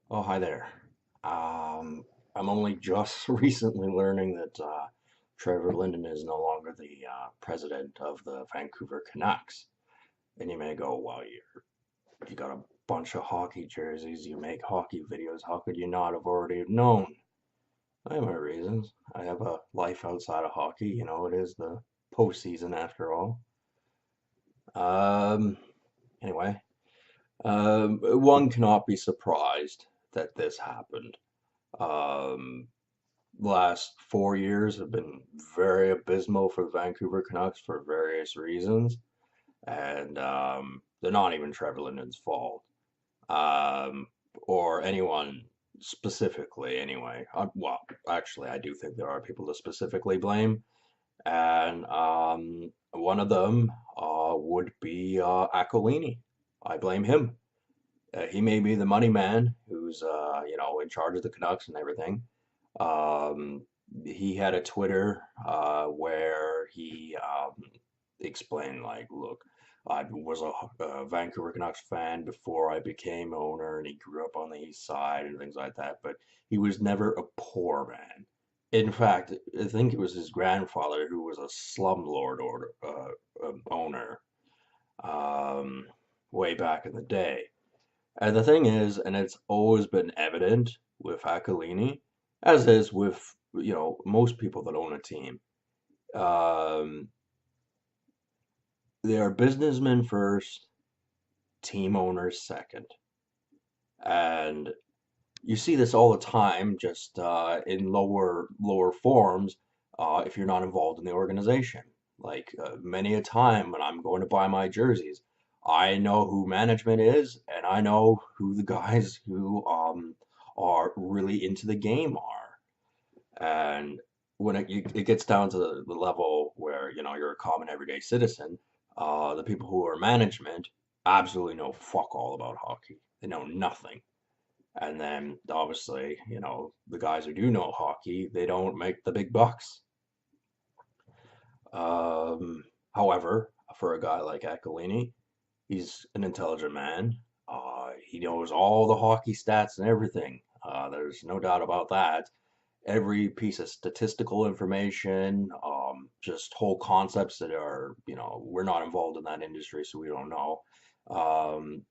Oh, hi there. I'm only just recently learning that Trevor Linden is no longer the president of the Vancouver Canucks. And you may go, well, you got a bunch of hockey jerseys, you make hockey videos, how could you not have already known? I have my reasons. I have a life outside of hockey, it is the postseason after all. Um, anyway, one cannot be surprised that this happened. Um, Last 4 years have been very abysmal for the Vancouver Canucks for various reasons, and they're not even Trevor Linden's fault, um, or anyone specifically. Anyway, well, actually, I do think there are people to specifically blame, and one of them would be Aquilini. I blame him. He may be the money man who's in charge of the Canucks and everything. Um, he had a Twitter where he explained, like, look, I was a Vancouver Canucks fan before I became owner, and he grew up on the East Side and things like that. But he was never a poor man. In fact, I think it was his grandfather who was a slumlord owner um, way back in the day. And the thing is, and it's always been evident with Aquilini, as is with, most people that own a team, um, they are businessmen first, team owners second. And you see this all the time, just in lower forms, if you're not involved in the organization. Like many a time when I'm going to buy my jerseys, I know who management is, and I know who the guys who are really into the game are. And when it gets down to the level where you're a common everyday citizen, the people who are management absolutely know fuck all about hockey. They know nothing. And then obviously, the guys who do know hockey, they don't make the big bucks. Um, However, for a guy like Aquilini, he's an intelligent man. He knows all the hockey stats and everything. There's no doubt about that. Every piece of statistical information, just whole concepts that are, we're not involved in that industry, so we don't know. Um,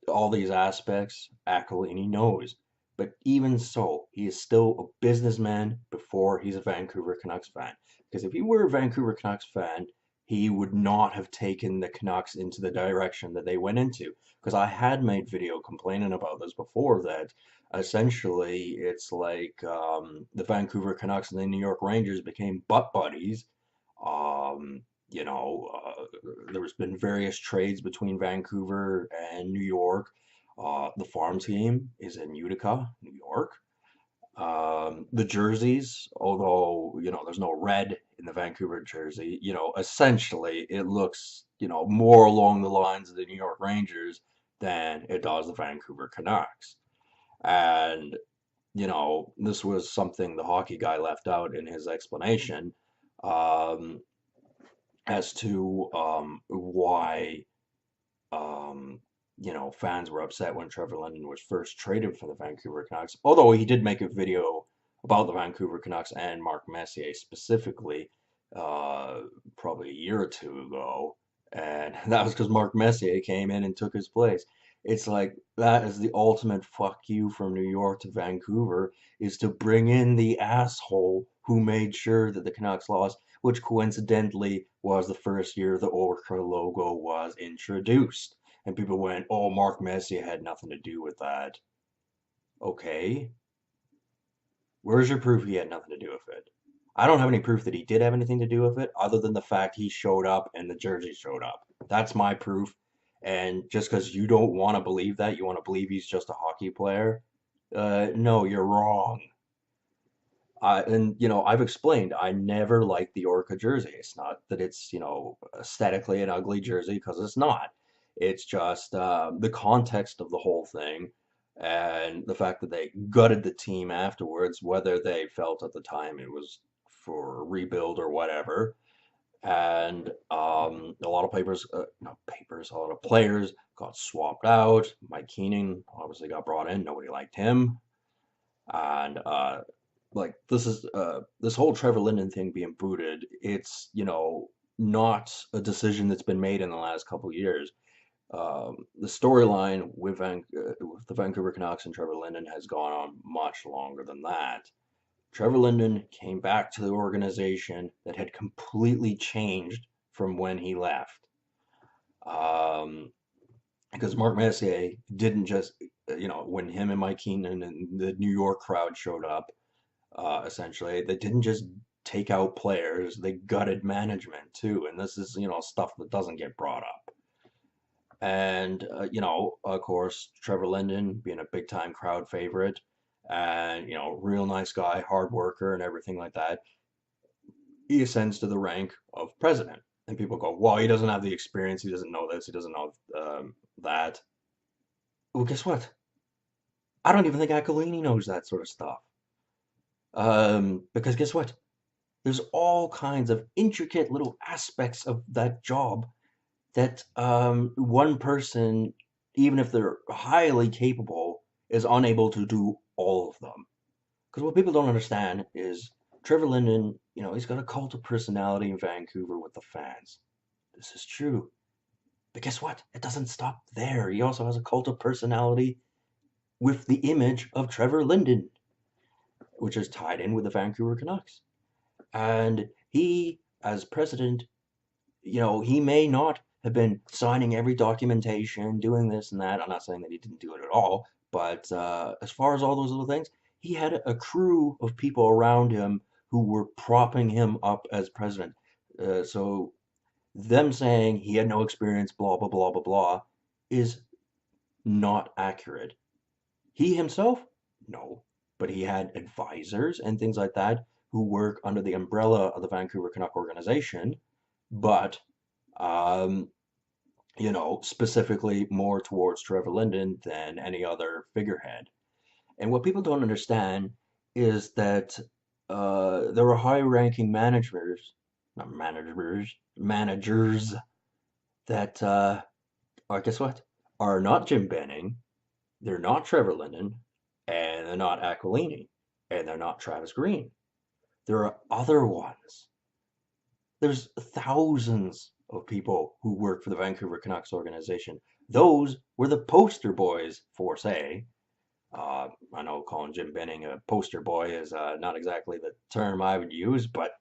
all these aspects, Aquilini knows. But even so, he is still a businessman before he's a Vancouver Canucks fan. Because if he were a Vancouver Canucks fan, he would not have taken the Canucks into the direction that they went into. Because I had made video complaining about this before, that essentially it's like the Vancouver Canucks and the New York Rangers became butt buddies. Um, there's been various trades between Vancouver and New York. The farm team is in Utica, New York. The jerseys, although, there's no red in the Vancouver jersey, essentially it looks, more along the lines of the New York Rangers than it does the Vancouver Canucks. And, this was something the hockey guy left out in his explanation, um, as to why fans were upset when Trevor Linden was first traded for the Vancouver Canucks. Although he did make a video about the Vancouver Canucks and Mark Messier specifically, uh, probably a year or two ago, and that was because Mark Messier came in and took his place. It's like that is the ultimate fuck you from New York to Vancouver, is to bring in the asshole who made sure that the Canucks lost, which coincidentally was the first year the Orca logo was introduced. And people went, oh, Mark Messier had nothing to do with that. Okay. Where's your proof he had nothing to do with it? I don't have any proof that he did have anything to do with it other than the fact he showed up and the jersey showed up. That's my proof. And just because you don't want to believe that, you want to believe he's just a hockey player, no, you're wrong. I've explained I never liked the Orca jersey. It's not that it's, aesthetically an ugly jersey, because it's not. It's just the context of the whole thing and the fact that they gutted the team afterwards, whether they felt at the time it was for a rebuild or whatever. and a lot of not papers, a lot of players got swapped out. Mike Keenan obviously got brought in. Nobody liked him, and like this whole Trevor Linden thing being booted. It's not a decision that's been made in the last couple years. The storyline with the Vancouver Canucks and Trevor Linden has gone on much longer than that. Trevor Linden came back to the organization that had completely changed from when he left. Um, because Mark Messier didn't just, when him and Mike Keenan and the New York crowd showed up, essentially, they didn't just take out players, they gutted management too. And this is, stuff that doesn't get brought up. And, of course, Trevor Linden being a big time crowd favorite and, real nice guy, hard worker, and everything like that, he ascends to the rank of president. And people go, well, he doesn't have the experience. He doesn't know this. He doesn't know that. Well, guess what? I don't even think Aquilini knows that sort of stuff. Because guess what? There's all kinds of intricate little aspects of that job that one person, even if they're highly capable, is unable to do all of them. Because what people don't understand is Trevor Linden, he's got a cult of personality in Vancouver with the fans. This is true. But guess what? It doesn't stop there. He also has a cult of personality with the image of Trevor Linden, which is tied in with the Vancouver Canucks. And he, as president, he may not have been signing every documentation, doing this and that. I'm not saying that he didn't do it at all, but as far as all those little things, he had a crew of people around him who were propping him up as president. So them saying he had no experience, blah, blah, blah, blah, blah, is not accurate. He himself, no, but he had advisors and things like that who work under the umbrella of the Vancouver Canuck organization, but um, specifically more towards Trevor Linden than any other figurehead. And what people don't understand is that there are high-ranking managers, not managers that guess what, are not Jim Benning, they're not Trevor Linden, and they're not Aquilini, and they're not Travis Green. There are other ones. There's thousands of people who work for the Vancouver Canucks organization. Those were the poster boys for, say, I know calling Jim Benning a poster boy is not exactly the term I would use, but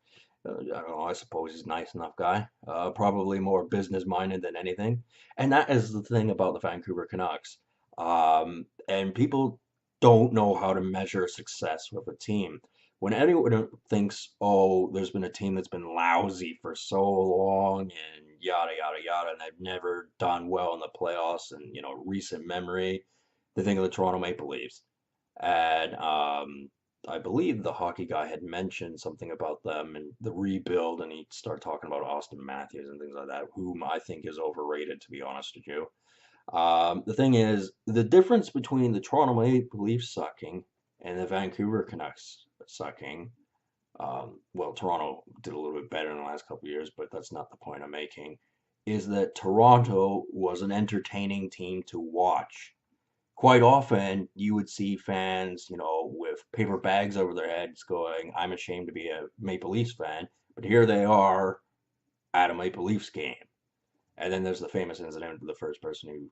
I don't know, I suppose he's a nice enough guy. Probably more business minded than anything. And that is the thing about the Vancouver Canucks. And people don't know how to measure success with a team. When anyone thinks, oh, there's been a team that's been lousy for so long and yada, yada, yada, and they've never done well in the playoffs and, recent memory, they think of the Toronto Maple Leafs. And I believe the hockey guy had mentioned something about them and the rebuild, and he started talking about Austin Matthews and things like that, whom I think is overrated, to be honest with you. The thing is, the difference between the Toronto Maple Leafs sucking and the Vancouver Canucks sucking, well, Toronto did a little bit better in the last couple of years, but that's not the point I'm making, is that Toronto was an entertaining team to watch. Quite often you would see fans, with paper bags over their heads going, I'm ashamed to be a Maple Leafs fan, but here they are at a Maple Leafs game. And then there's the famous incident of the first person who,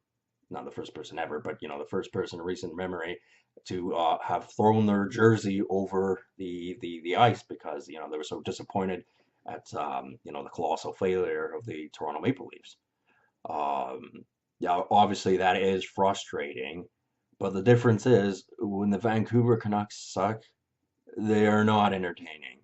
not the first person ever, but the first person in recent memory to have thrown their jersey over the ice because they were so disappointed at the colossal failure of the Toronto Maple Leafs. Yeah, obviously that is frustrating, but the difference is when the Vancouver Canucks suck, they are not entertaining.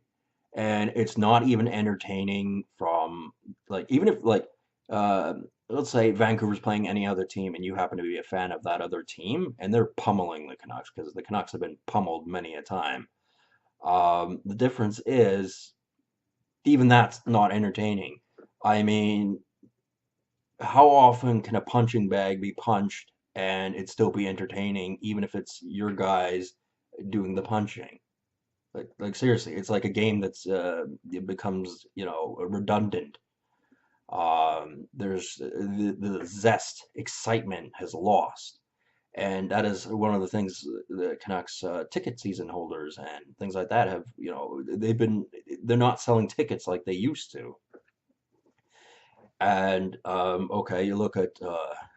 And it's not even entertaining from like even if like uh let's say Vancouver's playing any other team and you happen to be a fan of that other team and they're pummeling the Canucks because the Canucks have been pummeled many a time. The difference is even that's not entertaining. I mean, how often can a punching bag be punched and it still be entertaining, even if it's your guys doing the punching? Like seriously, it's like a game that's it becomes, redundant. There's the zest, excitement has lost. And that is one of the things the Canucks ticket season holders and things like that have, they're not selling tickets like they used to. And okay, you look at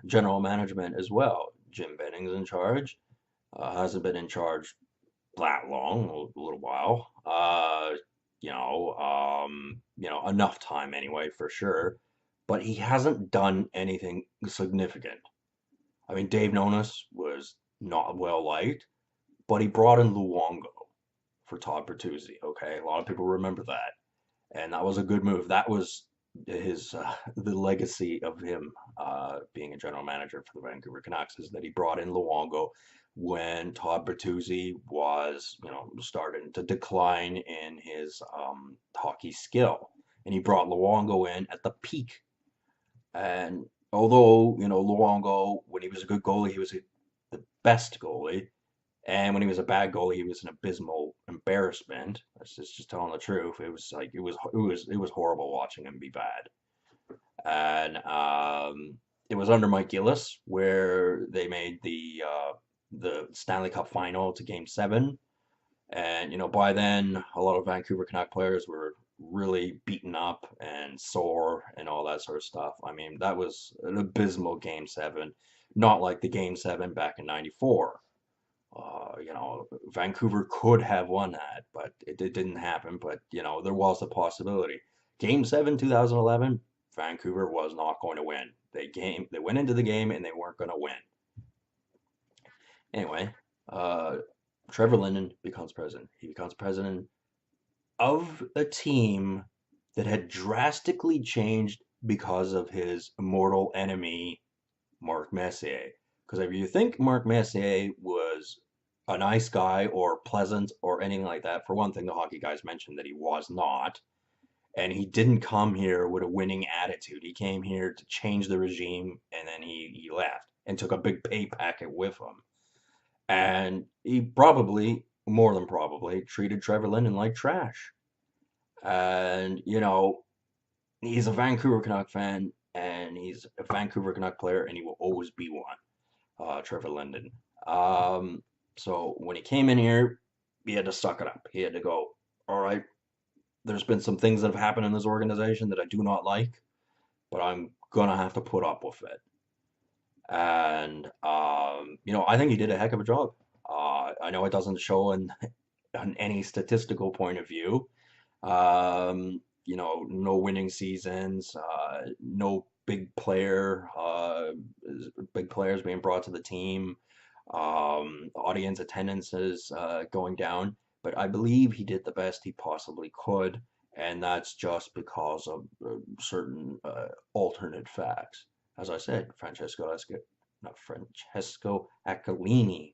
general management as well. Jim Benning's in charge. Hasn't been in charge that long, a little while. Enough time anyway, for sure. But he hasn't done anything significant. I mean, Dave Nonis was not well liked, but he brought in Luongo for Todd Bertuzzi. Okay, a lot of people remember that, and that was a good move. That was his the legacy of him being a general manager for the Vancouver Canucks is that he brought in Luongo when Todd Bertuzzi was, starting to decline in his hockey skill, and he brought Luongo in at the peak. And although, Luongo, when he was a good goalie, he was the best goalie. And when he was a bad goalie, he was an abysmal embarrassment. That's just telling the truth. It was like it was horrible watching him be bad. And it was under Mike Gillis where they made the Stanley Cup final to Game 7. And by then, a lot of Vancouver Canuck players were really beaten up and sore and all that sort of stuff. I mean, that was an abysmal Game 7, not like the Game 7 back in '94. Vancouver could have won that, but it didn't happen. But, there was a possibility. Game 7, 2011, Vancouver was not going to win. They went into the game and they weren't going to win. Anyway, uh, Trevor Linden becomes president. He becomes president of a team that had drastically changed because of his mortal enemy, Mark Messier. Because if you think Mark Messier was a nice guy or pleasant or anything like that, for one thing, the hockey guys mentioned that he was not. And he didn't come here with a winning attitude. He came here to change the regime and then he left and took a big pay packet with him. And he probably, more than probably, treated Trevor Linden like trash. And, he's a Vancouver Canuck fan and he's a Vancouver Canuck player and he will always be one, Trevor Linden. So when he came in here, he had to suck it up. He had to go, all right, there's been some things that have happened in this organization that I do not like, but I'm going to have to put up with it. And, I think he did a heck of a job. I know it doesn't show on any statistical point of view. No winning seasons, no big players being brought to the team, audience attendances going down. But I believe he did the best he possibly could, and that's just because of certain alternate facts. As I said, Francesco Aquilini.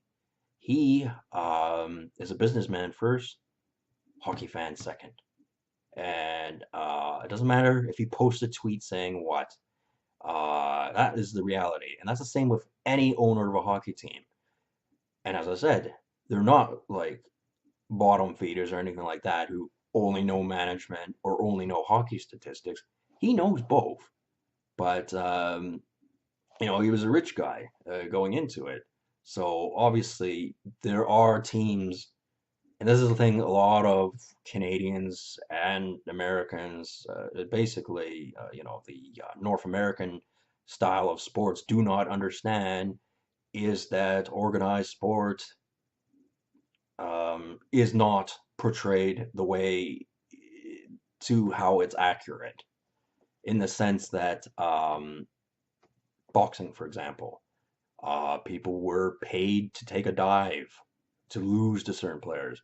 He is a businessman first, hockey fan second. And it doesn't matter if he posts a tweet saying what. That is the reality. And that's the same with any owner of a hockey team. And as I said, they're not like bottom feeders or anything like that who only know management or only know hockey statistics. He knows both. But, he was a rich guy going into it. So obviously, there are teams, and this is the thing a lot of Canadians and Americans, basically, the North American style of sports do not understand is that organized sport is not portrayed the way to how it's accurate in the sense that boxing, for example, people were paid to take a dive to lose to certain players.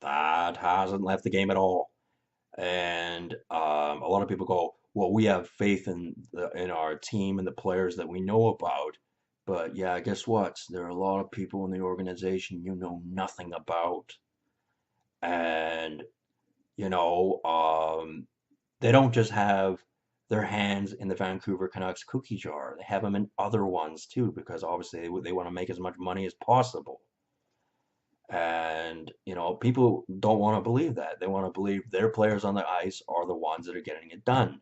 That hasn't left the game at all. And a lot of people go, well, we have faith in our team and the players that we know about. But yeah, guess what? There are a lot of people in the organization you know nothing about. And, you know, um, they don't just have their hands in the Vancouver Canucks cookie jar. They have them in other ones too, because obviously they want to make as much money as possible. And And, people don't want to believe that. They want to believe their players on the ice are the ones that are getting it done.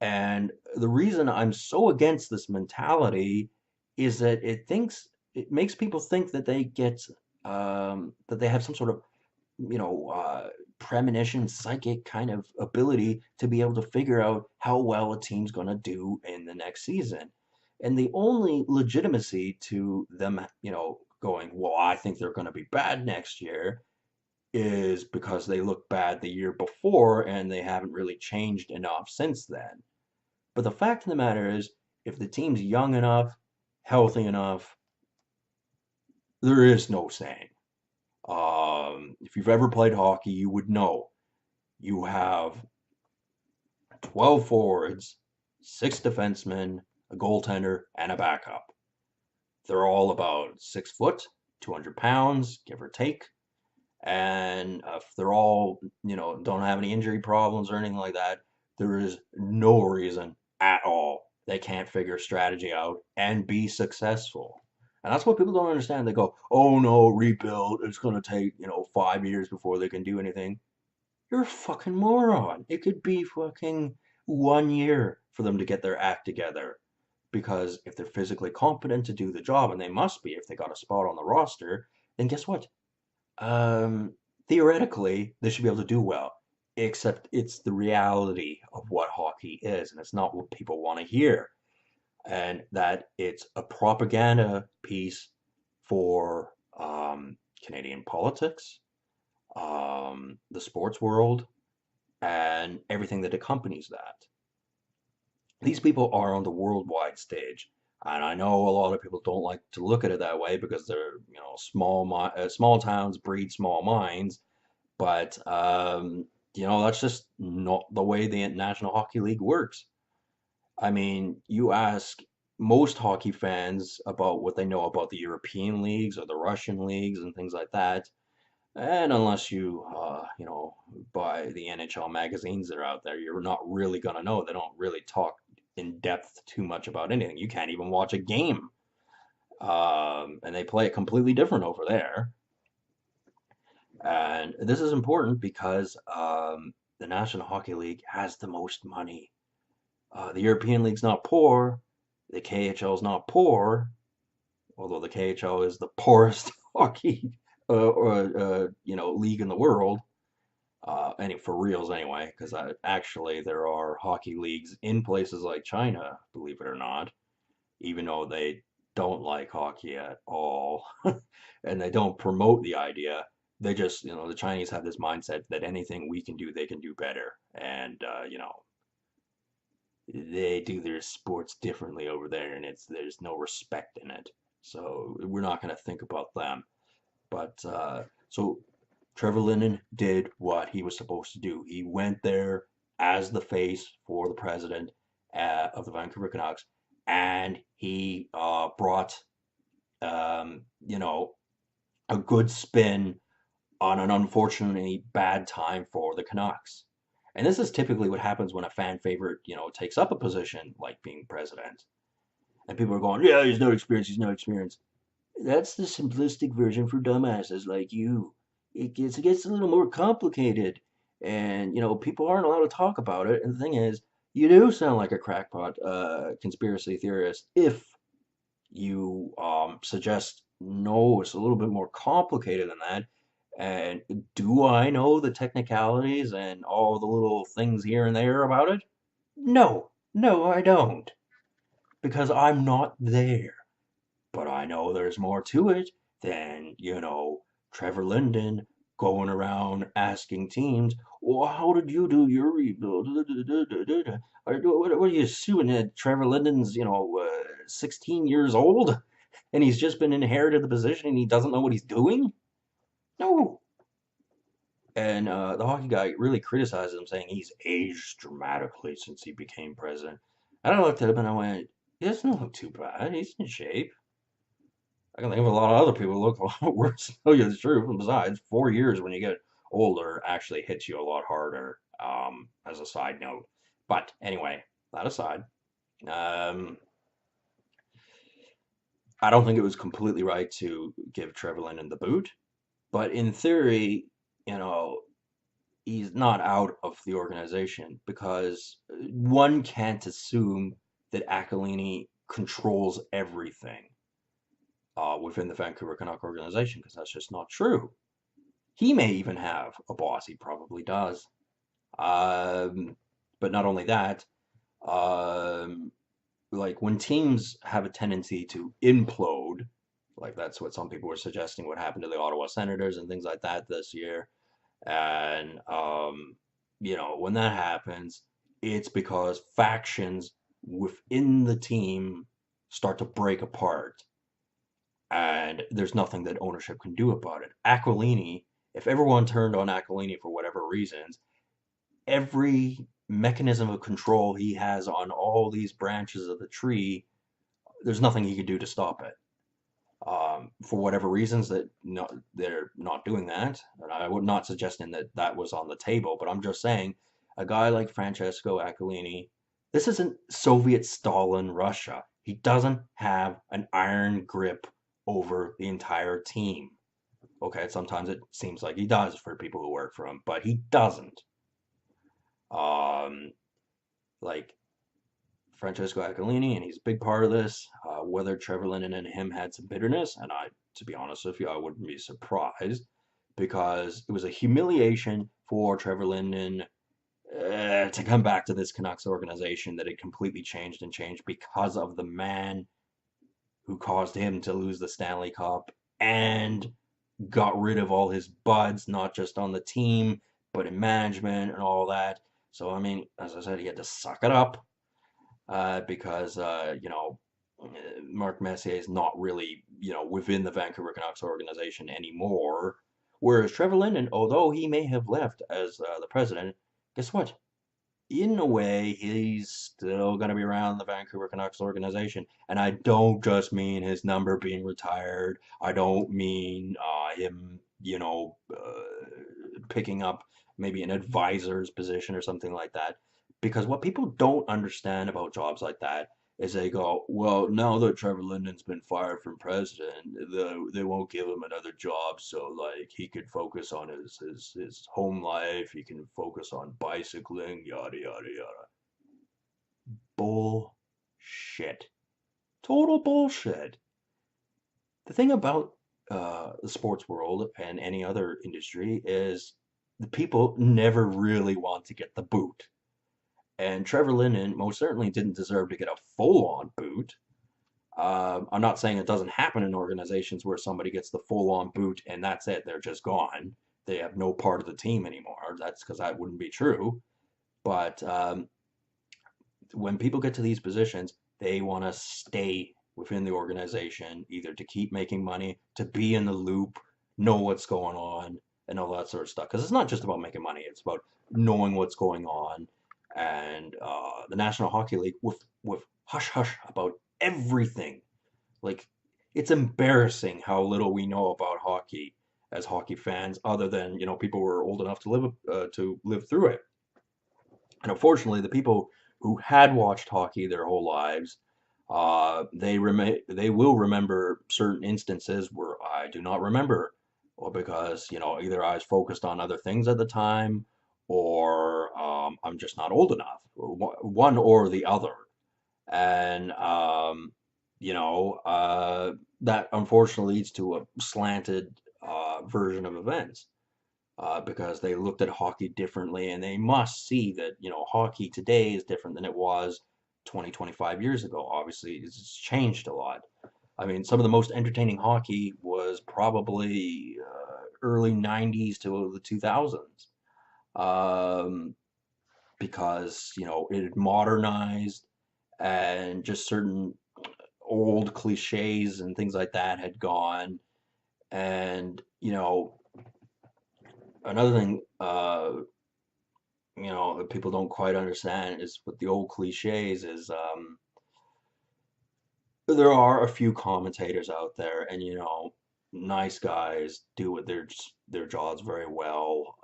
And the reason I'm so against this mentality is that it makes people think that that they have some sort of, premonition, psychic kind of ability to be able to figure out how well a team's going to do in the next season. And the only legitimacy to them, going, well, I think they're going to be bad next year is because they looked bad the year before and they haven't really changed enough since then. But the fact of the matter is, if the team's young enough, healthy enough, there is no saying. If you've ever played hockey, you would know you have 12 forwards, six defensemen, a goaltender, and a backup. They're all about 6 foot, 200 pounds, give or take. And if they're all, don't have any injury problems or anything like that, there is no reason at all they can't figure strategy out and be successful. And that's what people don't understand. They go, oh no, rebuild. It's going to take, 5 years before they can do anything. You're a fucking moron. It could be fucking 1 year for them to get their act together. Because if they're physically competent to do the job, and they must be if they got a spot on the roster, then guess what? Um, Theoretically, they should be able to do well. Except it's the reality of what hockey is, and it's not what people want to hear. And that it's a propaganda piece for Canadian politics, the sports world, and everything that accompanies that. These people are on the worldwide stage. And I know a lot of people don't like to look at it that way because they're, small towns breed small minds. But, that's just not the way the National Hockey League works. I mean, you ask most hockey fans about what they know about the European leagues or the Russian leagues and things like that. And unless you, buy the NHL magazines that are out there, you're not really going to know. They don't really talk in depth too much about anything. You can't even watch a game. And they play it completely different over there. And this is important because the National Hockey League has the most money. The European League's not poor. The KHL is not poor, although the KHL is the poorest hockey league in the world. For reals anyway, because actually there are hockey leagues in places like China, believe it or not, even though they don't like hockey at all, and they don't promote the idea. They just, the Chinese have this mindset that anything we can do, they can do better, and they do their sports differently over there, and there's no respect in it. So we're not going to think about them. But so Trevor Linden did what he was supposed to do. He went there as the face for the president of the Vancouver Canucks, and he brought, a good spin on an unfortunately bad time for the Canucks. And this is typically what happens when a fan favorite, takes up a position like being president. And people are going, yeah, he's no experience, he's no experience. That's the simplistic version for dumbasses like you. It gets a little more complicated, and people aren't allowed to talk about it. And the thing is, you do sound like a crackpot conspiracy theorist if you suggest no, it's a little bit more complicated than that. And do I know the technicalities and all the little things here and there about it? No, no, I don't, because I'm not there. But I know there's more to it than, Trevor Linden going around asking teams, well, how did you do your rebuild? What are you assuming that Trevor Linden's, 16 years old and he's just been inherited the position and he doesn't know what he's doing? No. And the hockey guy really criticizes him, saying he's aged dramatically since he became president. And I looked at him and I went, he doesn't look too bad. He's in shape. I can think of a lot of other people who look a lot worse to tell you the truth. And besides, 4 years when you get older actually hits you a lot harder, as a side note. But anyway, that aside, um, I don't think it was completely right to give Trevor Linden the boot. But in theory, you know, he's not out of the organization because one can't assume that Aquilini controls everything within the Vancouver Canuck organization because that's just not true. He may even have a boss. He probably does. Um, but not only that, um, like when teams have a tendency to implode, like that's what some people were suggesting what happened to the Ottawa Senators and things like that this year. And when that happens, it's because factions within the team start to break apart, and there's nothing that ownership can do about it. Aquilini, if everyone turned on Aquilini for whatever reasons, every mechanism of control he has on all these branches of the tree, there's nothing he could do to stop it. For whatever reasons that no, they're not doing that, and I would not suggesting that that was on the table, but I'm just saying a guy like Francesco Aquilini, this isn't Soviet Stalin Russia. He doesn't have an iron grip over the entire team. Okay, sometimes it seems like he does for people who work for him, but he doesn't. Um, like Francesco Aquilini, and he's a big part of this. Whether Trevor Linden and him had some bitterness, and to be honest with you, I wouldn't be surprised because it was a humiliation for Trevor Linden to come back to this Canucks organization that had completely changed and changed because of the man who caused him to lose the Stanley Cup and got rid of all his buds, not just on the team, but in management and all that. So, I mean, as I said, he had to suck it up because Mark Messier is not really within the Vancouver Canucks organization anymore. Whereas Trevor Linden, although he may have left as the president, guess what? In a way, he's still going to be around the Vancouver Canucks organization. And I don't just mean his number being retired. I don't mean him, picking up maybe an advisor's position or something like that. Because what people don't understand about jobs like that is they go, well, now that Trevor Linden's been fired from president, they won't give him another job, so like he could focus on his home life, he can focus on bicycling, yada yada yada. Bullshit. Total bullshit. The thing about the sports world and any other industry is the people never really want to get the boot. And Trevor Linden most certainly didn't deserve to get a full-on boot. I'm not saying it doesn't happen in organizations where somebody gets the full-on boot and that's it, they're just gone. They have no part of the team anymore. That's because that wouldn't be true. But when people get to these positions, they want to stay within the organization, either to keep making money, to be in the loop, know what's going on, and all that sort of stuff. Because it's not just about making money; it's about knowing what's going on. And the National Hockey League with hush hush about everything. Like it's embarrassing how little we know about hockey as hockey fans, other than people who are old enough to live through it. And unfortunately, the people who had watched hockey their whole lives, they will remember certain instances where I do not remember, or because either I was focused on other things at the time, or I'm just not old enough, one or the other. And that unfortunately leads to a slanted version of events because they looked at hockey differently and they must see that, hockey today is different than it was 20, 25 years ago. Obviously, it's changed a lot. I mean, some of the most entertaining hockey was probably early 90s to the 2000s because, it had modernized and just certain old cliches and things like that had gone. And, another thing that people don't quite understand is with the old cliches is there are a few commentators out there, and nice guys do their jobs very well,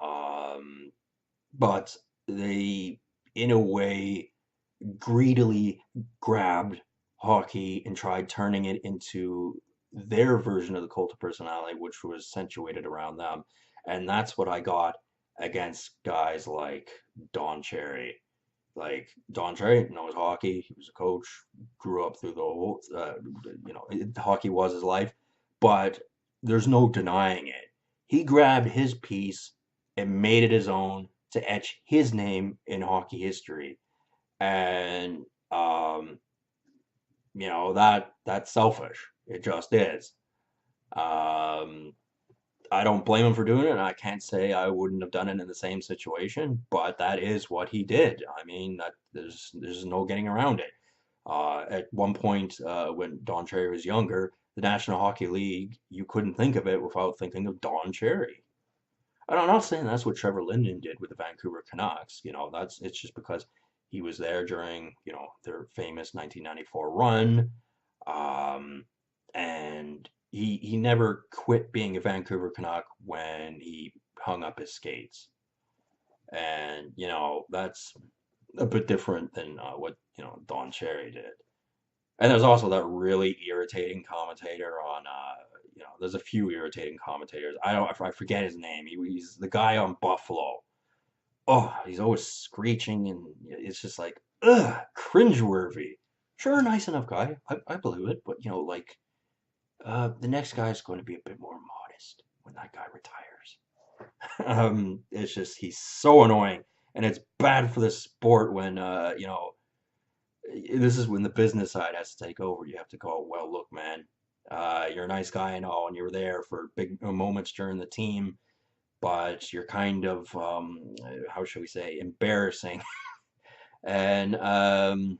but they in a way greedily grabbed hockey and tried turning it into their version of the cult of personality, which was accentuated around them. And that's what I got against guys like Don Cherry. Like Don Cherry knows hockey. He was a coach, grew up through the whole, hockey was his life. But there's no denying it. He grabbed his piece and made it his own to etch his name in hockey history. And that's selfish. It just is. Um, I don't blame him for doing it, and I can't say I wouldn't have done it in the same situation, but that is what he did. I mean, that there's no getting around it. At one point, when Don Cherry was younger, the National Hockey League, you couldn't think of it without thinking of Don Cherry. And I'm not saying that's what Trevor Linden did with the Vancouver Canucks. It's just because he was there during, their famous 1994 run. Um, and he never quit being a Vancouver Canuck when he hung up his skates. And, that's a bit different than what, Don Cherry did. And there's also that really irritating commentator on, there's a few irritating commentators. I forget his name. He's the guy on Buffalo. Oh, he's always screeching, and it's just like, ugh, cringeworthy. Sure, nice enough guy. I believe it, but the next guy is going to be a bit more modest when that guy retires. It's just he's so annoying, and it's bad for the sport when this is when the business side has to take over. You have to go, well, look, man, you're a nice guy and all, and you were there for big moments during the team, but you're kind of, how should we say, embarrassing. And, I'm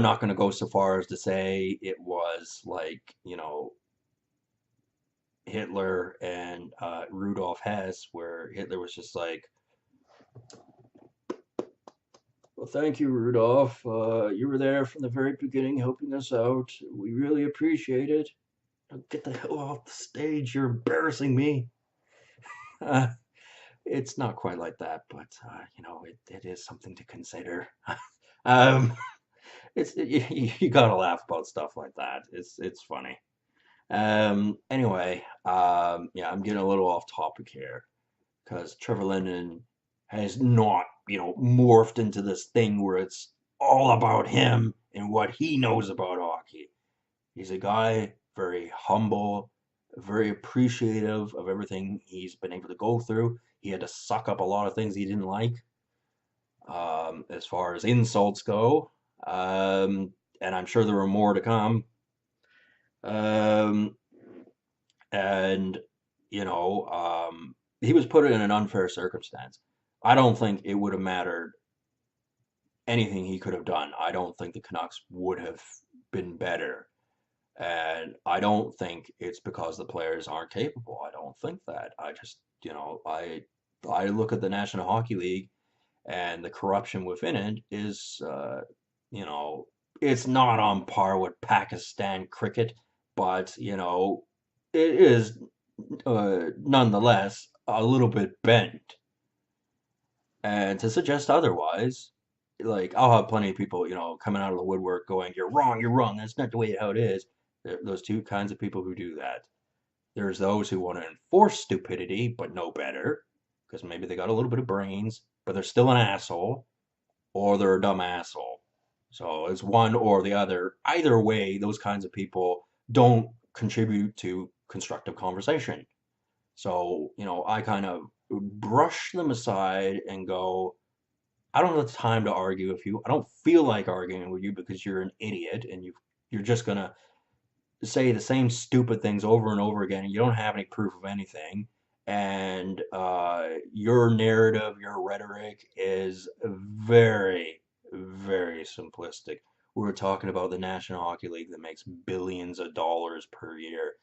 not going to go so far as to say it was like, Hitler and Rudolf Hess, where Hitler was just like, well, thank you, Rudolph. You were there from the very beginning helping us out. We really appreciate it. Now get the hell off the stage. You're embarrassing me. Uh, it's not quite like that, but, it is something to consider. um, you gotta laugh about stuff like that. It's funny. Anyway, yeah, I'm getting a little off topic here because Trevor Linden has not, morphed into this thing where it's all about him and what he knows about hockey. He's a guy very humble, very appreciative of everything he's been able to go through. He had to suck up a lot of things he didn't like, as far as insults go. And I'm sure there were more to come. Um, and, he was put in an unfair circumstance. I don't think it would have mattered anything he could have done. I don't think the Canucks would have been better. And I don't think it's because the players aren't capable. I don't think that. I just, I look at the National Hockey League and the corruption within it is, you know, it's not on par with Pakistan cricket, but, it is nonetheless a little bit bent. And to suggest otherwise, like I'll have plenty of people, coming out of the woodwork going, you're wrong, that's not the way how it is." Those two kinds of people who do that. There's those who want to enforce stupidity but know better, because maybe they got a little bit of brains, but they're still an asshole, or they're a dumb asshole. So it's one or the other. Either way, those kinds of people don't contribute to constructive conversation. So, I kind of brush them aside and go, I don't have the time to argue with you. I don't feel like arguing with you because you're an idiot and you're just gonna say the same stupid things over and over again and you don't have any proof of anything. And your narrative, your rhetoric is very, very simplistic. We're talking about the National Hockey League that makes billions of dollars per year.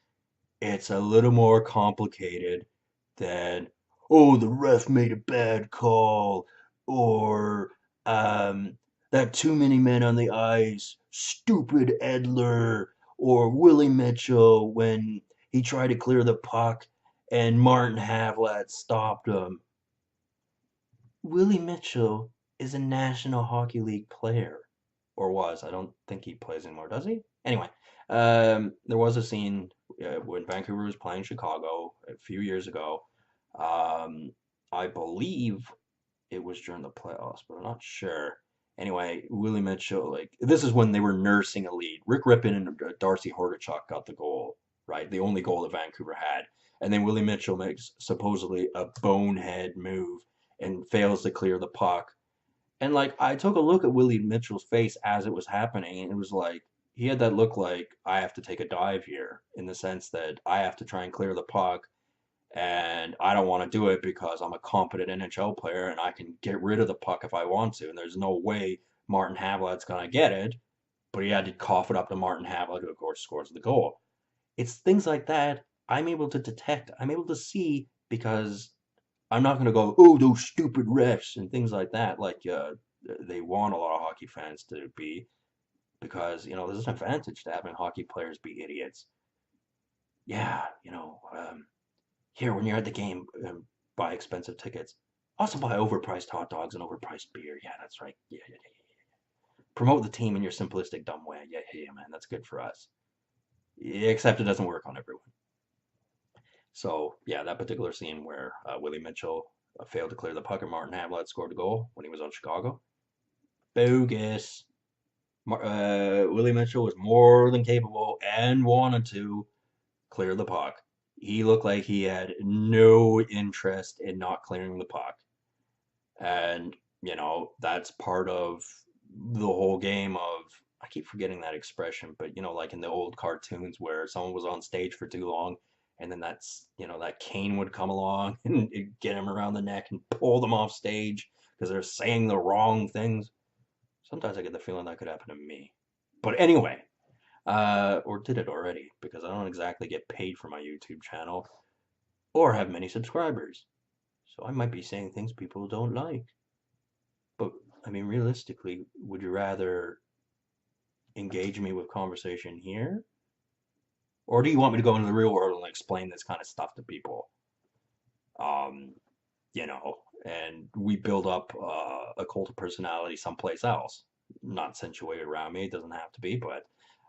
It's a little more complicated than, oh, the ref made a bad call, or that too many men on the ice, stupid Edler, or Willie Mitchell when he tried to clear the puck and Martin Havlat stopped him. Willie Mitchell is a National Hockey League player, or was. I don't think he plays anymore, does he? Anyway, There was a scene when Vancouver was playing Chicago a few years ago. Um, I believe it was during the playoffs, but I'm not sure. Anyway, Willie Mitchell, like this is when they were nursing a lead. Rick Rippon and Darcy Hordichuk got the goal, right? The only goal that Vancouver had. And then Willie Mitchell makes supposedly a bonehead move and fails to clear the puck. And like I took a look at Willie Mitchell's face as it was happening, and it was like he had that look like I have to take a dive here in the sense that I have to try and clear the puck and I don't want to do it because I'm a competent NHL player and I can get rid of the puck if I want to. And there's no way Martin Havlat's going to get it, but he had to cough it up to Martin Havlat, who of course scores the goal. It's things like that I'm able to detect, I'm able to see because I'm not going to go, oh, those stupid refs and things like that, like they want a lot of hockey fans to be, because, there's an advantage to having hockey players be idiots. Yeah, here, when you're at the game, buy expensive tickets. Also buy overpriced hot dogs and overpriced beer. Yeah, that's right. Yeah, yeah, yeah, yeah. Promote the team in your simplistic, dumb way. Yeah, yeah, yeah, man. That's good for us. Yeah, except it doesn't work on everyone. So, yeah, that particular scene where Willie Mitchell failed to clear the puck and Martin Havlat scored a goal when he was on Chicago. Bogus. Willie Mitchell was more than capable and wanted to clear the puck. He looked like he had no interest in not clearing the puck. And, that's part of the whole game of, I keep forgetting that expression, but, like in the old cartoons where someone was on stage for too long and then that cane would come along and get him around the neck and pull them off stage because they're saying the wrong things. Sometimes I get the feeling that could happen to me. But anyway, or did it already, because I don't exactly get paid for my YouTube channel or have many subscribers. So I might be saying things people don't like. But I mean, realistically, would you rather engage me with conversation here? Or do you want me to go into the real world and explain this kind of stuff to people? Um, and we build up a cult of personality someplace else, not situated around me. It doesn't have to be, but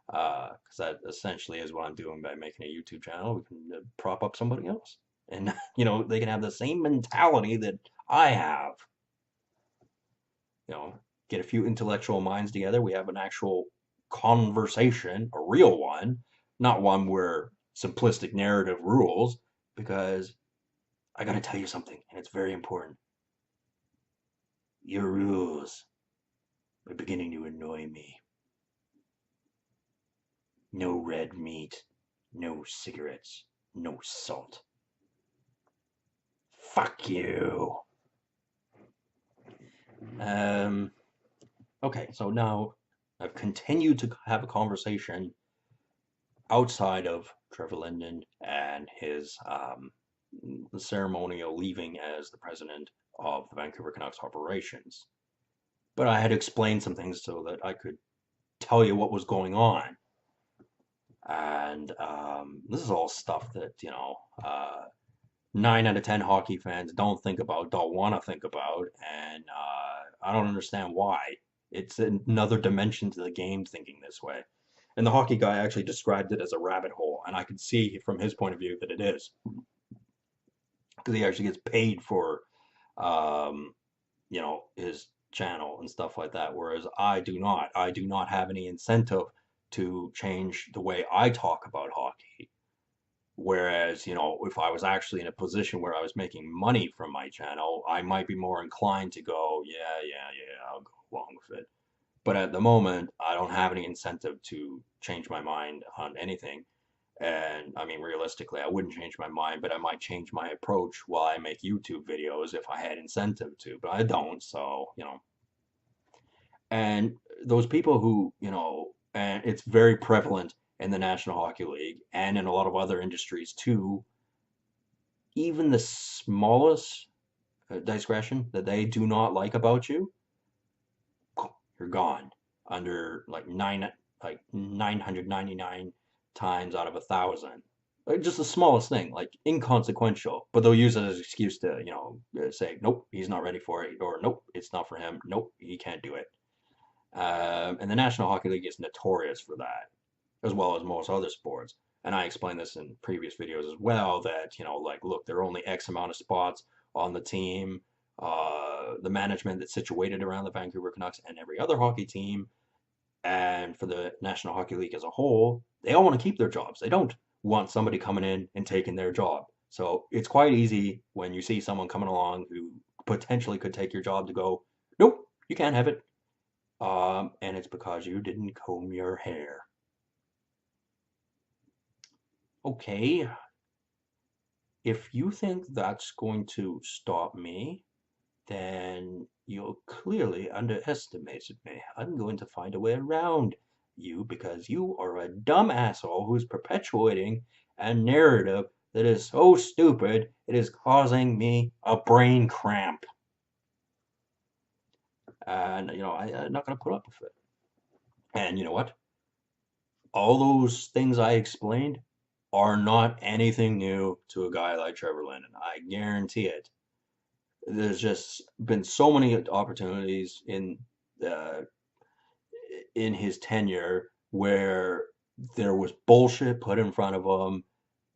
because that essentially is what I'm doing by making a YouTube channel. We can prop up somebody else, and they can have the same mentality that I have. Get a few intellectual minds together. We have an actual conversation, a real one, not one where simplistic narrative rules, because I gotta tell you something, and it's very important. Your rules are beginning to annoy me. No red meat, no cigarettes, no salt. Fuck you. Okay, so now I've continued to have a conversation outside of Trevor Linden and his ceremonial leaving as the president of the Vancouver Canucks operations. But I had to explain some things so that I could tell you what was going on. And this is all stuff that, 9 out of 10 hockey fans don't think about, don't want to think about. And I don't understand why. It's another dimension to the game thinking this way. And the hockey guy actually described it as a rabbit hole. And I could see from his point of view that it is. Because he actually gets paid for, um, his channel and stuff like that. Whereas I do not. I do not have any incentive to change the way I talk about hockey. Whereas, if I was actually in a position where I was making money from my channel, I might be more inclined to go, yeah, yeah, yeah, I'll go along with it. But at the moment, I don't have any incentive to change my mind on anything. And I mean, realistically, I wouldn't change my mind, but I might change my approach while I make YouTube videos if I had incentive to, but I don't. So, and those people who, and it's very prevalent in the National Hockey League and in a lot of other industries too, even the smallest digression that they do not like about you, you're gone under like 999 times out of 1,000. Like just the smallest thing, like inconsequential, but they'll use it as an excuse to, say, nope, he's not ready for it, or nope, it's not for him, nope, he can't do it. And the National Hockey League is notorious for that. as well as most other sports. And I explained this in previous videos as well that, like, look, there are only X amount of spots on the team. The management that's situated around the Vancouver Canucks and every other hockey team, and for the National Hockey League as a whole, they all want to keep their jobs. They don't want somebody coming in and taking their job. So it's quite easy when you see someone coming along who potentially could take your job to go, nope, you can't have it. And it's because you didn't comb your hair. Okay, if you think that's going to stop me, then you clearly underestimated me. I'm going to find a way around you because you are a dumb asshole who's perpetuating a narrative that is so stupid it is causing me a brain cramp. And, I'm not going to put up with it. And you know what? All those things I explained are not anything new to a guy like Trevor Linden. I guarantee it. There's just been so many opportunities uh, in his tenure where there was bullshit put in front of him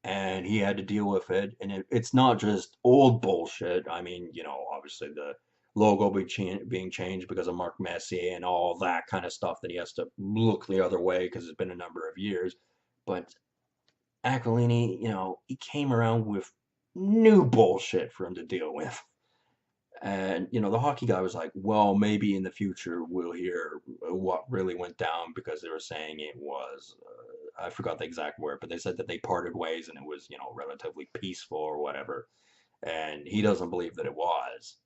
and he had to deal with it. And it's not just old bullshit. I mean, obviously the logo being changed because of Mark Messier and all that kind of stuff that he has to look the other way because it's been a number of years. But Aquilini, he came around with new bullshit for him to deal with. And, the hockey guy was like, well, maybe in the future we'll hear what really went down because they were saying it was, I forgot the exact word, but they said that they parted ways and it was, relatively peaceful or whatever. And he doesn't believe that it was.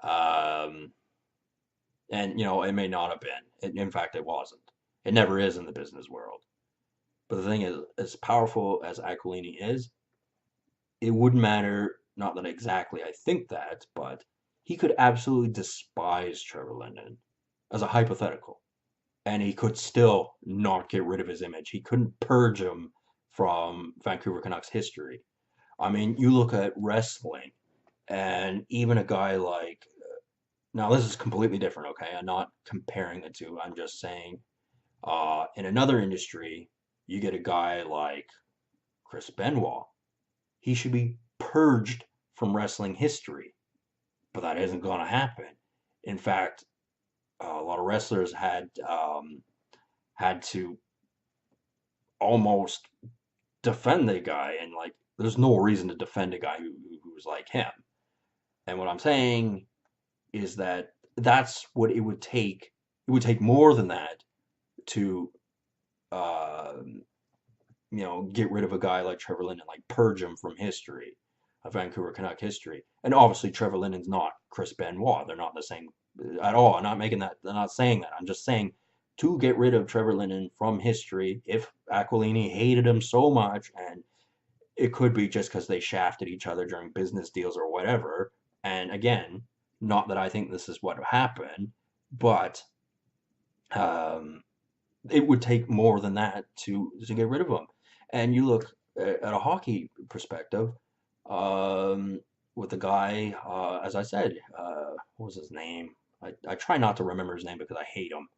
Um, and, it may not have been. In fact, it wasn't. It never is in the business world. But the thing is, as powerful as Aquilini is, it wouldn't matter, not that exactly I think that, but he could absolutely despise Trevor Linden as a hypothetical. And he could still not get rid of his image. He couldn't purge him from Vancouver Canucks history. I mean, you look at wrestling, and even a guy like, now this is completely different, okay? I'm not comparing the two. I'm just saying, in another industry, you get a guy like Chris Benoit. He should be purged from wrestling history, but that isn't going to happen. In fact, a lot of wrestlers had to almost defend the guy, and like, there's no reason to defend a guy who's like him. And what I'm saying is that that's what it would take. It would take more than that to, uh, get rid of a guy like Trevor Linden, like purge him from history, of Vancouver Canuck history. And obviously, Trevor Linden's not Chris Benoit. They're not the same at all. I'm not making that. I'm not saying that. I'm just saying to get rid of Trevor Linden from history. If Aquilini hated him so much, and it could be just because they shafted each other during business deals or whatever. And again, not that I think this is what happened, but um, it would take more than that to get rid of him. And you look at a hockey perspective, um, with the guy, as I said, what was his name? I try not to remember his name because I hate him.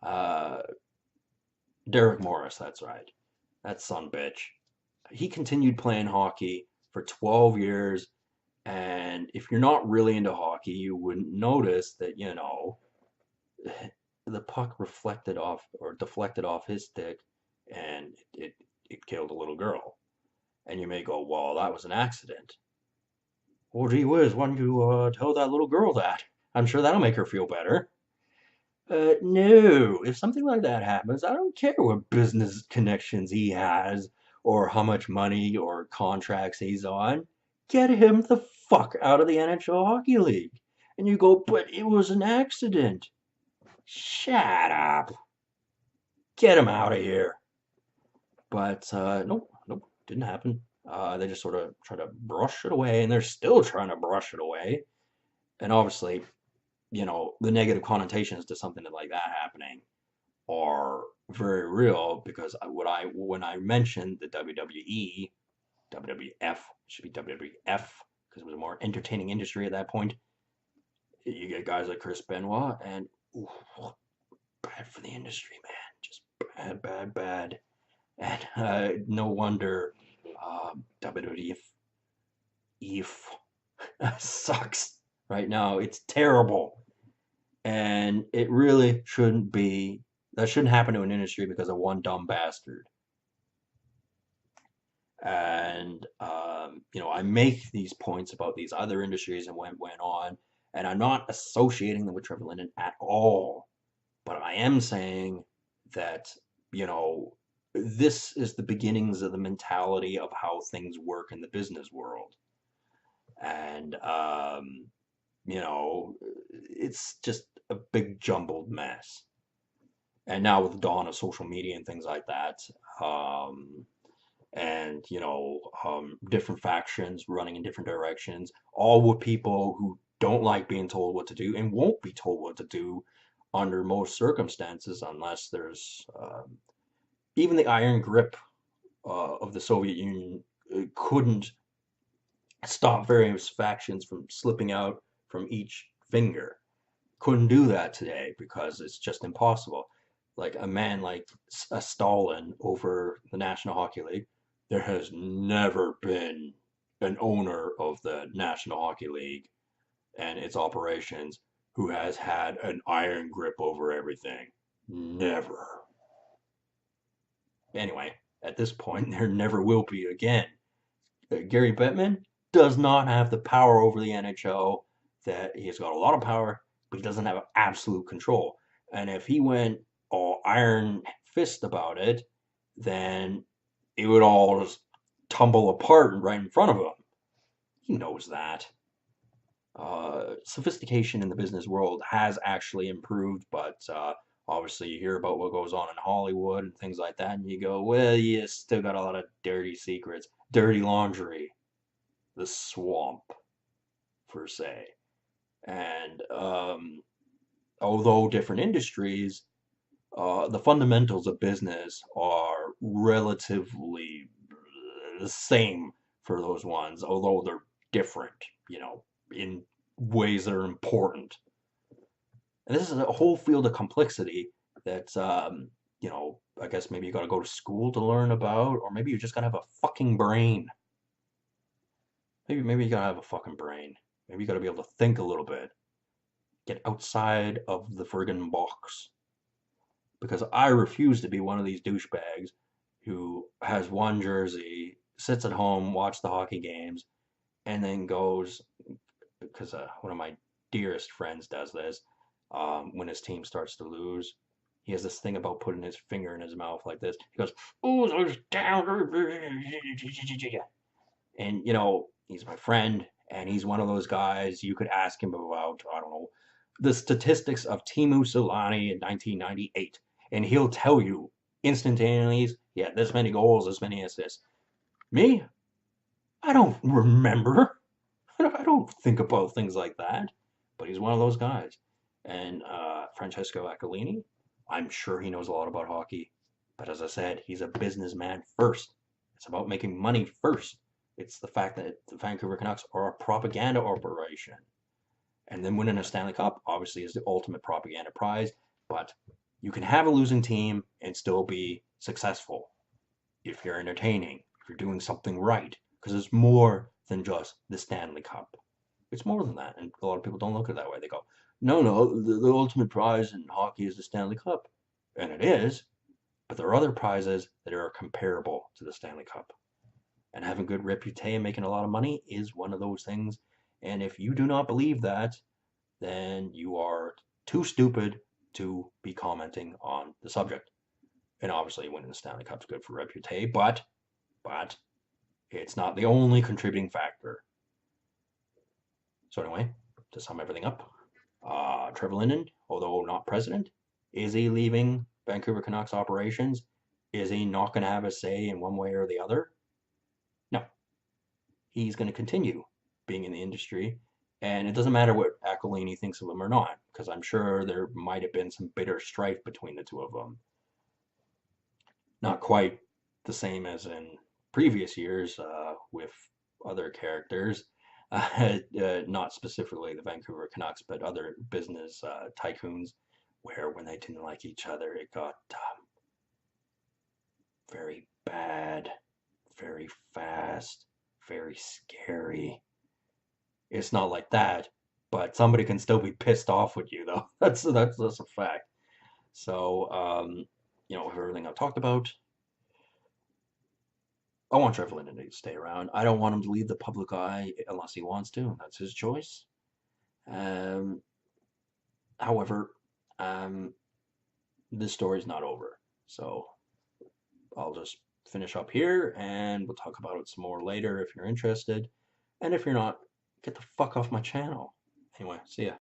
Uh, Derek Morris, that's right. That son bitch. He continued playing hockey for 12 years, and if you're not really into hockey, you wouldn't notice that, the puck reflected off or deflected off his stick and it killed a little girl. And you may go, well, that was an accident. Well, gee whiz, why don't you tell that little girl that? I'm sure that'll make her feel better. No, if something like that happens, I don't care what business connections he has or how much money or contracts he's on. Get him the fuck out of the NHL Hockey League. And you go, but it was an accident. Shut up. Get him out of here. But nope, nope, didn't happen. They just sort of try to brush it away, and they're still trying to brush it away. And obviously, the negative connotations to something like that happening are very real because when I mentioned the WWE, WWF, should be WWF because it was a more entertaining industry at that point. You get guys like Chris Benoit, and ooh, bad for the industry, man. Just bad, bad, bad. And no wonder WWE sucks right now. It's terrible. And it really shouldn't be, that shouldn't happen to an industry because of one dumb bastard. And, I make these points about these other industries and what went on, and I'm not associating them with Trevor Linden at all. But I am saying that, you know, this is the beginnings of the mentality of how things work in the business world. And, it's just a big jumbled mess. And now with the dawn of social media and things like that, and different factions running in different directions, all with people who don't like being told what to do and won't be told what to do under most circumstances unless there's even the iron grip of the Soviet Union couldn't stop various factions from slipping out from each finger. Couldn't do that today because it's just impossible. Like a man like a Stalin over the National Hockey League, there has never been an owner of the National Hockey League and its operations who has had an iron grip over everything. Never. Anyway, at this point, there never will be again. Gary Bettman does not have the power over the NHL. That he's got a lot of power, but he doesn't have absolute control. And if he went all iron fist about it, then it would all just tumble apart right in front of him. He knows that. Sophistication in the business world has actually improved, but obviously you hear about what goes on in Hollywood and things like that, and you go, well, you still got a lot of dirty secrets, dirty laundry, the swamp, per se. And although different industries, the fundamentals of business are relatively the same for those ones, although they're different, in ways that are important. And this is a whole field of complexity that, I guess maybe you got to go to school to learn about, or maybe you just got to have a fucking brain. Maybe you got to have a fucking brain. Maybe you got to be able to think a little bit. Get outside of the friggin' box. Because I refuse to be one of these douchebags who has one jersey, sits at home, watch the hockey games, and then goes, because one of my dearest friends does this, when his team starts to lose. He has this thing about putting his finger in his mouth like this. He goes, "Oh, those down," and he's my friend, and he's one of those guys you could ask him about, I don't know, the statistics of Teemu Selanne in 1998, and he'll tell you instantaneously, yeah, this many goals, this many assists. Me, I don't remember. I don't think about things like that. But he's one of those guys. And Francesco Aquilini, I'm sure he knows a lot about hockey. But as I said, he's a businessman first. It's about making money first. It's the fact that the Vancouver Canucks are a propaganda operation. And then winning a Stanley Cup, obviously, is the ultimate propaganda prize. But you can have a losing team and still be successful if you're entertaining, if you're doing something right. Because it's more than just the Stanley Cup. It's more than that, and a lot of people don't look at it that way. They go, no, the ultimate prize in hockey is the Stanley Cup. And it is, but there are other prizes that are comparable to the Stanley Cup. And having good reputation and making a lot of money is one of those things. And if you do not believe that, then you are too stupid to be commenting on the subject. And obviously winning the Stanley Cup is good for reputation, but it's not the only contributing factor. So anyway, to sum everything up, Trevor Linden, although not president, is he leaving Vancouver Canucks operations? Is he not going to have a say in one way or the other? No. He's going to continue being in the industry, and it doesn't matter what Aquilini thinks of him or not, because I'm sure there might have been some bitter strife between the two of them. Not quite the same as in previous years with other characters. Not specifically the Vancouver Canucks, but other business tycoons, where when they didn't like each other, it got very bad, very fast, very scary. It's not like that, but somebody can still be pissed off with you though. That's a fact. So, with everything I've talked about, I want Trevor Linden to stay around. I don't want him to leave the public eye unless he wants to. That's his choice. Um, However, um, this story's not over. So I'll just finish up here and we'll talk about it some more later if you're interested. And if you're not, get the fuck off my channel. Anyway, see ya.